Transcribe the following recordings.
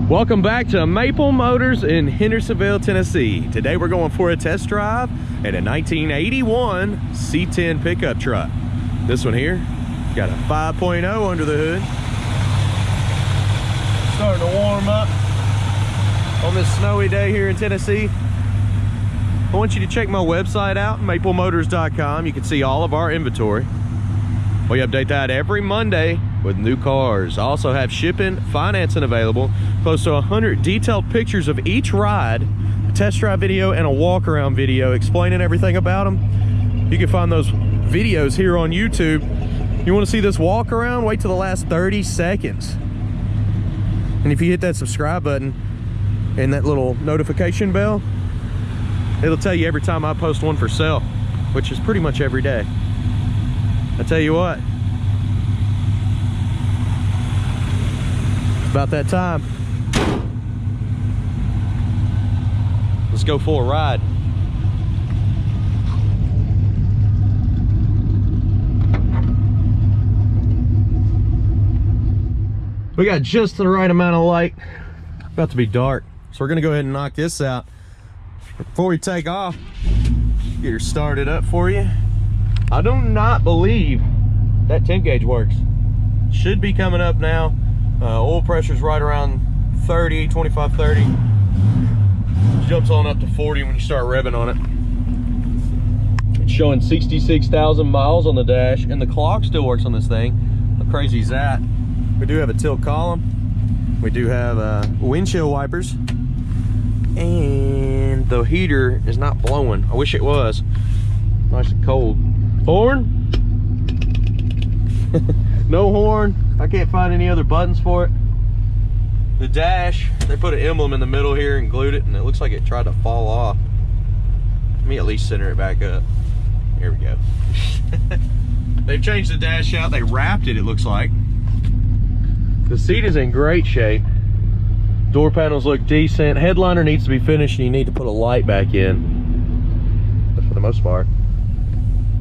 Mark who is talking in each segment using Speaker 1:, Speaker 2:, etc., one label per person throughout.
Speaker 1: Welcome back to Maple Motors in Hendersonville, Tennessee. Today we're going for a test drive at a 1981 C-10 pickup truck. This one here got a 5.0 under the hood. Starting to warm up on this snowy day here in Tennessee. I want you to check my website out, maplemotors.com. You can see all of our inventory. We update that every Monday with new cars. I also have shipping, financing available, close to 100 detailed pictures of each ride, a test drive video, and a walk-around video explaining everything about them. You can find those videos here on YouTube. You want to see this walk-around? Wait till the last 30 seconds. And if you hit that subscribe button and that little notification bell, it'll tell you every time I post one for sale, which is pretty much every day. I tell you what, it's about that time. Let's go for a ride. We got just the right amount of light. About to be dark, so we're gonna go ahead and knock this out. Before we take off, get her started up for you. I do not believe that 10 gauge works. Should be coming up now. Oil pressure's right around 30, 25, 30. Jumps on up to 40 when you start revving on it. It's showing 66,000 miles on the dash, and the clock still works on this thing. How crazy is that? We do have a tilt column. We do have windshield wipers. And the heater is not blowing. I wish it was. Nice and cold. Horn? No horn. I can't find any other buttons for it. The dash, they put an emblem in the middle here and glued it, and it looks like it tried to fall off. Let me at least center it back up. Here we go. They've changed the dash out. They wrapped it, it looks like. The seat is in great shape. Door panels look decent. Headliner needs to be finished, and you need to put a light back in. But for the most part,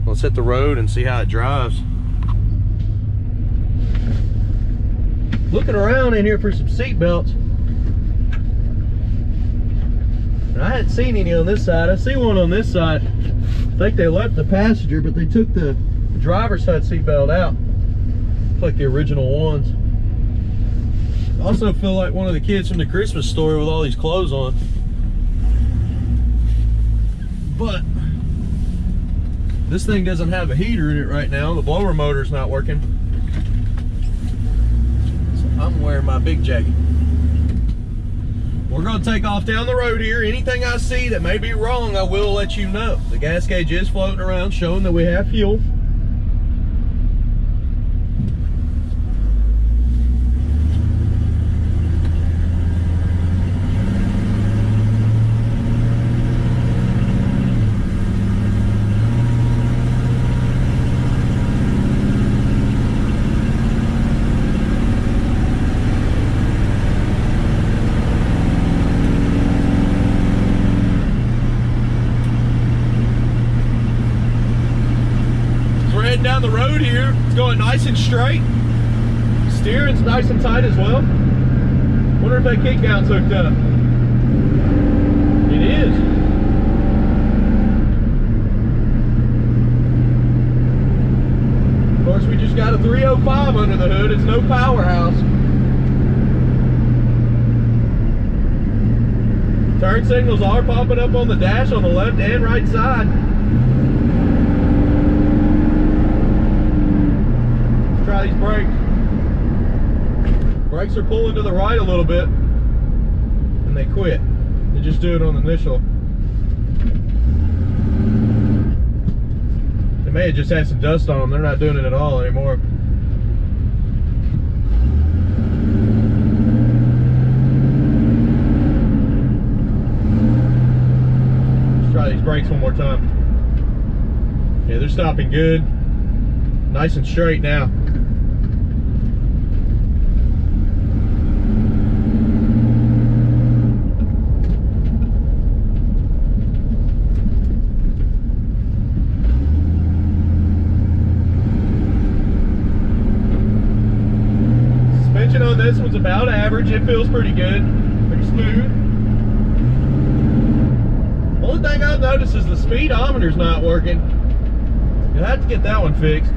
Speaker 1: let's hit the road and see how it drives. Looking around in here for some seat belts. And I hadn't seen any on this side. I see one on this side. I think they left the passenger, but they took the driver's side seat belt out. Looks like the original ones. I also feel like one of the kids from the Christmas story with all these clothes on. But this thing doesn't have a heater in it right now. The blower motor's not working. So I'm wearing my big jacket. We're gonna take off down the road here. Anything I see that may be wrong, I will let you know. The gas gauge is floating around showing that we have fuel. Down the road here, it's going nice and straight. Steering's nice and tight as well. Wonder if that kick down's hooked up. It is. Of course, we just got a 305 under the hood. It's no powerhouse. Turn signals are popping up on the dash on the left and right side. Try these brakes. Brakes are pulling to the right a little bit, and they quit. They just do it on the initial. They may have just had some dust on them. They're not doing it at all anymore. Let's try these brakes one more time. Yeah, they're stopping good. Nice and straight now. Suspension on this one's about average. It feels pretty good, pretty smooth. Only thing I've noticed is the speedometer's not working. You'll have to get that one fixed.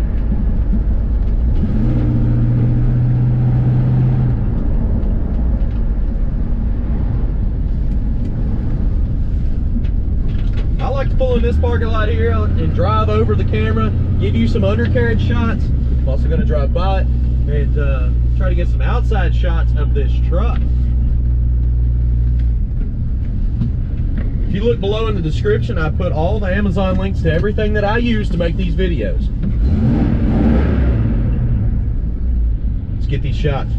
Speaker 1: I like to pull in this parking lot here and drive over the camera, give you some undercarriage shots. I'm also going to drive by it and try to get some outside shots of this truck. If you look below in the description, I put all the Amazon links to everything that I use to make these videos. Let's get these shots.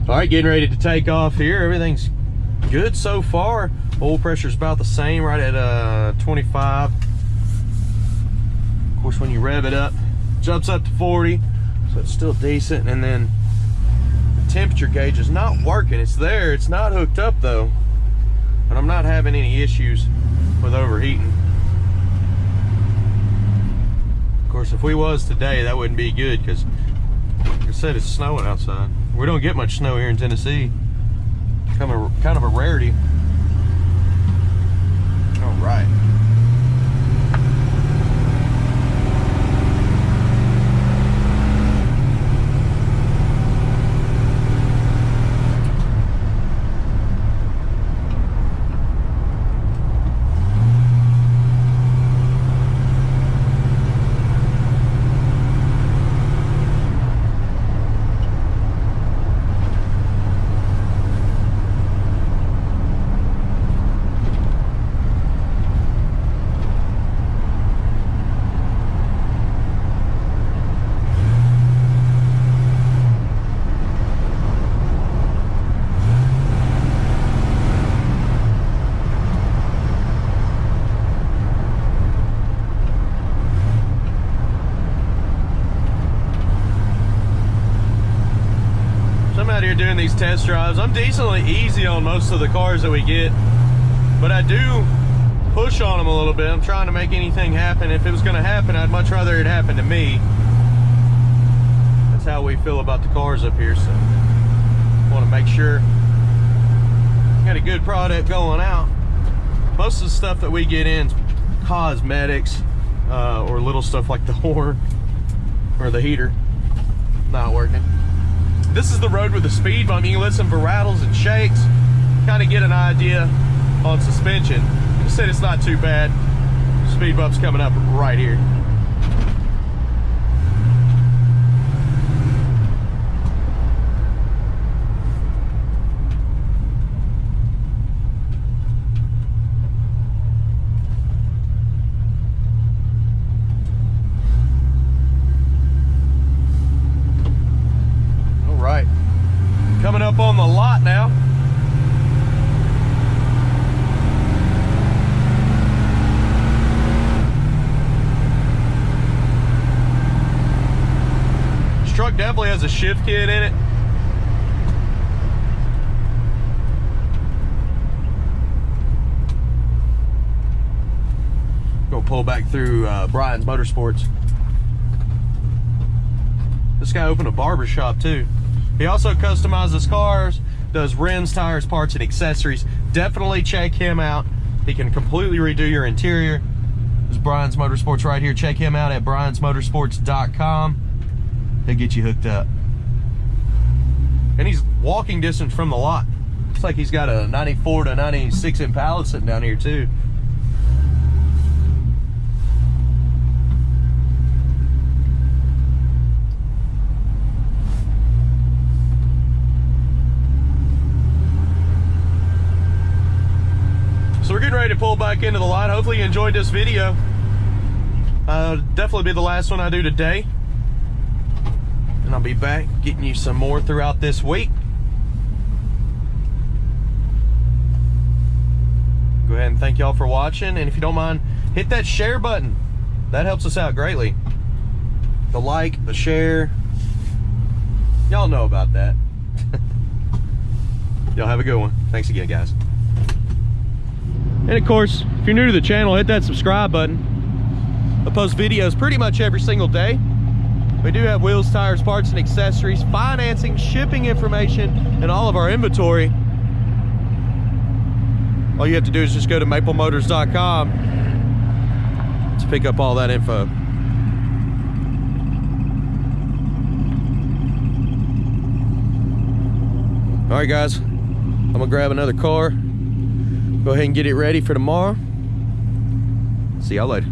Speaker 1: All right, getting ready to take off here. Everything's good so far. Oil pressure's about the same, right at 25. Of course, when you rev it up, it jumps up to 40, so it's still decent. And then the temperature gauge is not working. It's there, it's not hooked up though. But I'm not having any issues with overheating. Of course, if we was today, that wouldn't be good because, like I said, it's snowing outside. We don't get much snow here in Tennessee. Kind of a rarity. All right. Here doing these test drives. I'm decently easy on most of the cars that we get, but I do push on them a little bit. I'm trying to make anything happen. If it was going to happen, I'd much rather it happen to me. That's how we feel about the cars up here, so want to make sure got a good product going out. Most of the stuff that we get in is cosmetics, or little stuff like the horn or the heater not working. This is the road with the speed bump. You can listen for rattles and shakes, kind of get an idea on suspension. I said it's not too bad. Speed bump's coming up right here. definitely has a shift kit in it. Go pull back through Brian's Motorsports. This guy opened a barber shop too. He also customizes cars, does rims, tires, parts, and accessories. Definitely check him out. He can completely redo your interior. There's Brian's Motorsports right here. Check him out at briansmotorsports.com. He'll get you hooked up. And he's walking distance from the lot. Looks like he's got a 94 to 96 Impala sitting down here too. So we're getting ready to pull back into the lot. Hopefully you enjoyed this video. Definitely be the last one I do today. And I'll be back getting you some more throughout this week. Go ahead and thank y'all for watching. And if you don't mind, hit that share button. That helps us out greatly. The like, the share. Y'all know about that. Y'all have a good one. Thanks again, guys. And of course, if you're new to the channel, hit that subscribe button. I post videos pretty much every single day. We do have wheels, tires, parts, and accessories, financing, shipping information, and all of our inventory. All you have to do is just go to maplemotors.com to pick up all that info. All right, guys, I'm gonna grab another car. Go ahead and get it ready for tomorrow. See y'all later.